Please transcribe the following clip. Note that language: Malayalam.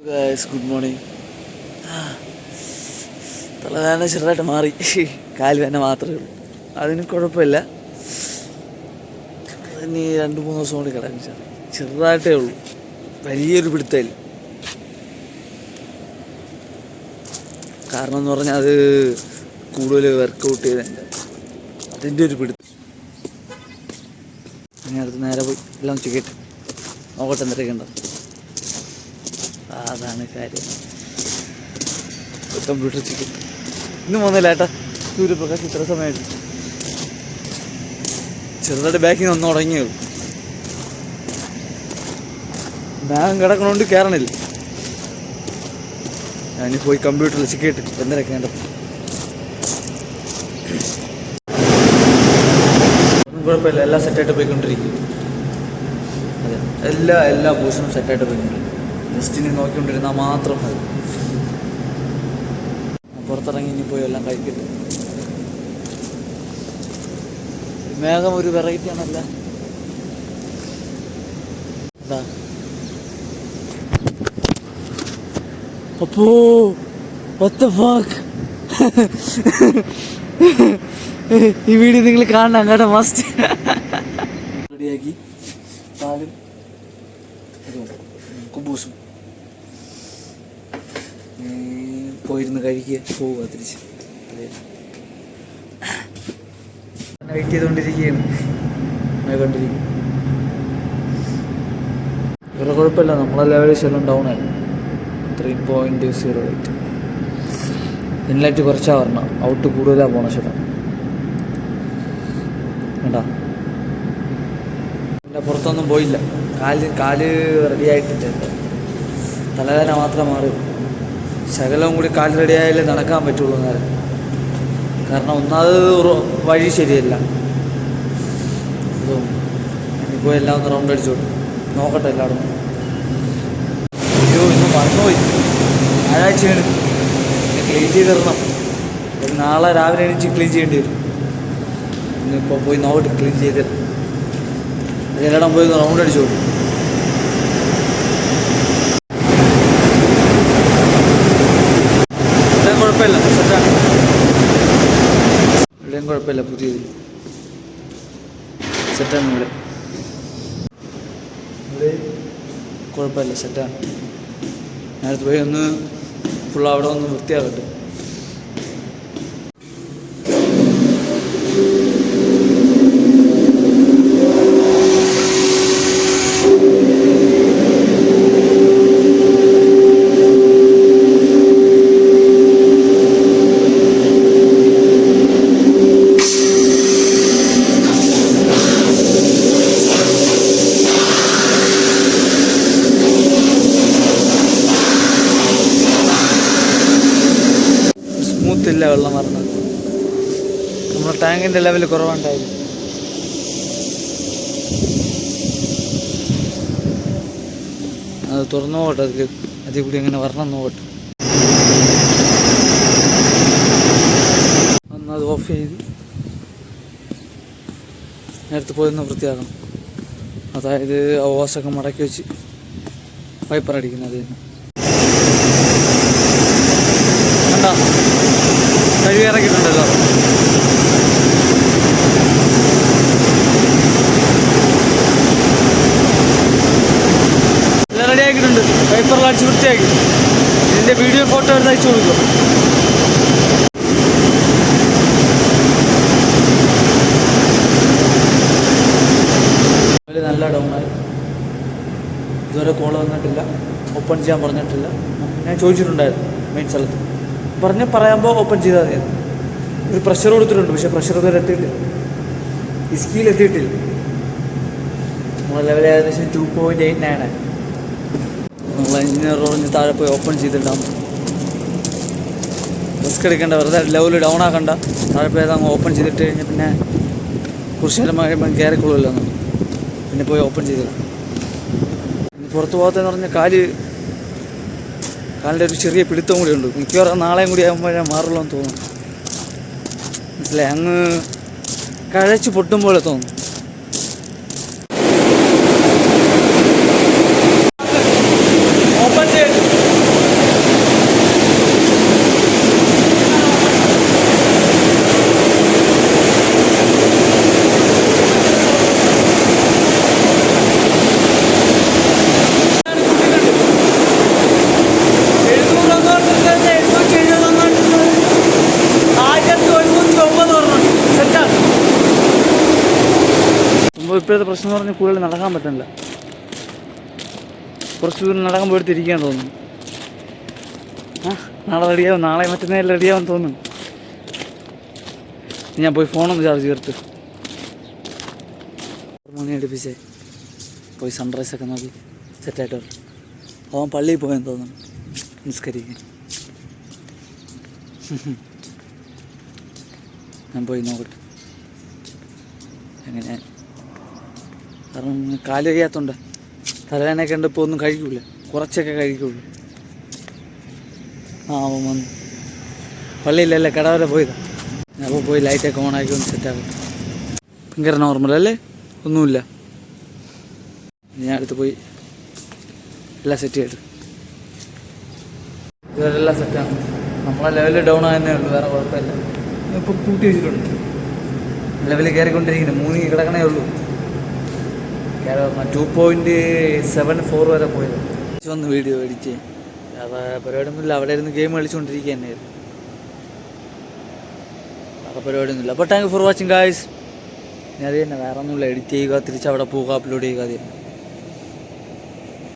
Guys good morning. തലവേദന ചെറുതായിട്ട് മാറി, കാല് വേദന മാത്രമേ ഉള്ളൂ. അതിന് കുഴപ്പമില്ല. ഇനി 2-3 ദിവസം കൊണ്ട് കിടക്കാൻ ചെറുതായിട്ടേ ഉള്ളൂ, വലിയൊരു പിടുത്തമില്ല. കാരണം എന്ന് പറഞ്ഞാൽ അത് കൂടുതൽ വർക്കൗട്ട് ചെയ്തതിൻ്റെ അതിൻ്റെ ഒരു പിടുത്തം. ഇനി അടുത്ത് നേരെ പോയി എല്ലാം ചിക്കറ്റ് നോക്കട്ടെ എന്തൊക്കെ ഉണ്ടോ. അതാണ് കാര്യം. കമ്പ്യൂട്ടർ ചിക്കൻ ഇന്ന് പോകുന്നില്ല ഏട്ടാ. സൂര്യപ്രകാശ് ഇത്ര സമയമായിട്ട് ചെറുതായിട്ട് ബാക്കിൽ നിന്ന് തുടങ്ങിയുള്ളൂ. ബാഗം കിടക്കണോണ്ട് കയറണില്ല. ഞാനി പോയി കമ്പ്യൂട്ടറിൽ ചിക്കറ്റ് എന്തൊക്കെ ഉണ്ടോ. ഒന്നും കുഴപ്പമില്ല, എല്ലാം സെറ്റായിട്ട് പോയിക്കൊണ്ടിരിക്കും. അതെ, എല്ലാ ബൂസും സെറ്റായിട്ട് പോയിക്കൊണ്ടിരിക്കും. ജസ്റ്റിനെ നോക്കിക്കൊണ്ടിരുന്നാൽ മാത്രം മതി. പുറത്തിറങ്ങി ഇനി പോയി എല്ലാം കഴിക്കട്ടെ. മേഘം ഒരു വെറൈറ്റി ആണല്ല. എന്താ അപ്പോ what the fuck? ഈ വീഡിയോ നിങ്ങൾ കാണണം കേട്ടോ, മസ്റ്റ്. റെഡിയാക്കി പാലും കുബൂസും പോയിരുന്ന് കഴിക്കുക, പോവുക തിരിച്ച്. വെയിറ്റ് ചെയ്തുകൊണ്ടിരിക്കുകയാണ്. കണ്ടിരിക്കും. വേറെ കുഴപ്പമില്ല, നമ്മളെ ലെവലിൽ ശല്യം ഡൗൺ ആയി. 3.08. ഇൻലൈറ്റ് കുറച്ചാണ് പറഞ്ഞ, ഔട്ട് കൂടുതലാണ് പോണ ശലം വേണ്ടാ. പിന്നെ പുറത്തൊന്നും പോയില്ല. കാല് റെഡി ആയിട്ടില്ല. തലവേദന മാത്രം മാറി. ശകലവും കൂടി കാല് റെഡി ആയാലേ നടക്കാൻ പറ്റുള്ളൂ നേരം. കാരണം ഒന്നാമത് വഴി ശരിയല്ല. ഇനിയിപ്പോൾ എല്ലാം ഒന്ന് റൗണ്ട് അടിച്ചോളൂ, നോക്കട്ടെ എല്ലാവരും. അയ്യോ ഇന്ന് മറന്നുപോയി, ഞായറാഴ്ചയാണ്. ക്ലീൻ ചെയ്തിടണം. നാളെ രാവിലെ എണീച്ച് ക്ലീൻ ചെയ്യേണ്ടി വരും. ഇന്നിപ്പോൾ പോയി നോക്കട്ടെ, ക്ലീൻ ചെയ്തിട്ട് എല്ലായിടം പോയി ഒന്ന് റൗണ്ട് അടിച്ചോളൂ. കുഴപ്പമില്ല, സെറ്റാണ്. ഇവിടെയും കുഴപ്പമില്ല, പുതിയത് സെറ്റാണ്. ഇവിടെ കുഴപ്പമില്ല, സെറ്റാണ്. നേരത്തെ പോയി ഒന്ന് ഫുൾ അവിടെ ഒന്ന് വൃത്തിയാകട്ടെ. സ്മൂത്തില്ല വെള്ളം പറഞ്ഞത്. നമ്മുടെ ടാങ്കിൻ്റെ ലെവൽ കുറവുണ്ടായിരുന്നു. അത് തുറന്നു പോകട്ടെ, അതിൽ കൂടി അങ്ങനെ വരണം നോക്കട്ടെ. അത് ഓഫ് ചെയ്ത് നേരത്തെ പോയൊന്ന് വൃത്തിയാക്കണം. അതായത് ഓസൊക്കെ മടക്കി വെച്ച് വൈപ്പർ അടിക്കുന്നത്. കണ്ടാ കഴുകി ഇറക്കിയിട്ടുണ്ടല്ലോ. എല്ലാം റെഡി ആക്കിയിട്ടുണ്ട്. വൈപ്പറിൽ അടിച്ച് വൃത്തിയാക്കി. ഇതിൻ്റെ വീഡിയോ ഫോട്ടോ എടുത്ത് അയച്ചു കൊടുക്കും. നല്ല ഡൗണായി. ഇതുവരെ കോള് വന്നിട്ടില്ല, ഓപ്പൺ ചെയ്യാൻ പറഞ്ഞിട്ടില്ല. ഞാൻ ചോദിച്ചിട്ടുണ്ടായിരുന്നു മെയിൻ സ്ഥലത്ത്. പറയുമ്പോൾ ഓപ്പൺ ചെയ്താൽ മതി. ഒരു പ്രഷർ കൊടുത്തിട്ടുണ്ട്, പക്ഷേ പ്രഷർ ഇതുവരെ എത്തിയിട്ടില്ല. ഇസ്കിയിൽ എത്തിയിട്ടില്ല. നമ്മളെ ലെവൽ ഏകദേശം 2.89 ആണ്. നമ്മൾ എഞ്ചിനീയർ പറഞ്ഞ് താഴെ പോയി ഓപ്പൺ ചെയ്തിട്ടാകും. റിസ്ക് എടുക്കേണ്ട, വെറുതെ ലെവൽ ഡൗൺ ആക്കണ്ട. താഴെ പോയി അതങ്ങ് ഓപ്പൺ ചെയ്തിട്ട് കഴിഞ്ഞാൽ പിന്നെ കുറച്ച് നേരം കഴിയുമ്പോൾ കയറിക്കൊള്ളുമല്ലോ. പിന്നെ പോയി ഓപ്പൺ ചെയ്തില്ല. പുറത്ത് പോകാത്തെന്ന് പറഞ്ഞാൽ കാലിൻ്റെ ഒരു ചെറിയ പിടുത്തം കൂടി ഉണ്ട്. മിക്കവാറും നാളെയും കൂടി ആകുമ്പോഴേ മാറുള്ളൂ എന്ന് തോന്നുന്നു. മനസ്സിലായി, അങ്ങ് കഴച്ച് പൊട്ടും പോലെ തോന്നും. ഓപ്പൺ ചെയ്ത് ഇപ്പോഴത്തെ പ്രശ്നം എന്ന് പറഞ്ഞാൽ കൂടുതൽ നടക്കാൻ പറ്റുന്നില്ല. കുറച്ച് ദൂരം നടക്കാൻ പോയിട്ട് ഇരിക്കാൻ തോന്നുന്നു. നാളെ റെഡിയാവും, നാളെ മറ്റന്നാൾ റെഡിയാവും തോന്നുന്നു. ഞാൻ പോയി ഫോണൊന്ന് ചാർജ് ചേർത്ത് 6 മണി അടുപ്പിച്ചേ പോയി സൺറൈസൊക്കെ നോക്കി സെറ്റായിട്ട് വരും. അവൻ പള്ളിയിൽ പോയെന്ന് തോന്നുന്നു നിസ്കരിക്കാൻ. ഞാൻ പോയി നോക്കട്ടെ എങ്ങനെ. കാരണം കാല് കഴിയാത്തതുകൊണ്ട് തലവേനയൊക്കെ ഉണ്ട്. ഇപ്പോൾ ഒന്നും കഴിക്കൂല, കുറച്ചൊക്കെ കഴിക്കുള്ളൂ. അവൻ വന്നു പള്ളിയിലല്ലേ കട വരെ പോയതാണ്. അപ്പോൾ പോയി ലൈറ്റൊക്കെ ഓണാക്കി ഒന്ന് സെറ്റാക്കും. ഭയങ്കര നോർമൽ അല്ലേ, ഒന്നുമില്ല. ഞാൻ അടുത്ത് പോയി എല്ലാം സെറ്റ് ചെയ്തിട്ട് ഇതുവരെ എല്ലാം സെറ്റാണ്. നമ്മളെ ലെവലിൽ ഡൗൺ ആകുന്നേ ഉള്ളൂ, വേറെ കുഴപ്പമില്ല. ഇപ്പോൾ കൂട്ടി വെച്ചിട്ടുണ്ട്, ലെവലിൽ കയറിക്കൊണ്ടിരിക്കുന്നത്. 3 കിടക്കണേ ഉള്ളൂ. 2.74 വരെ പോയത്. വന്ന് വീഡിയോ അടിച്ച് പരിപാടിയൊന്നുമില്ല. അവിടെ ഇരുന്ന് ഗെയിം കളിച്ചുകൊണ്ടിരിക്കുക തന്നെയായിരുന്നു. വേറെ പരിപാടിയൊന്നുമില്ല. അപ്പോൾ thank you for watching guys. ഞാൻ അത് തന്നെ, വേറെ ഒന്നുമില്ല. എഡിറ്റ് ചെയ്യുക, തിരിച്ച് അവിടെ പോവുക, അപ്ലോഡ് ചെയ്യുക, അത് തന്നെ.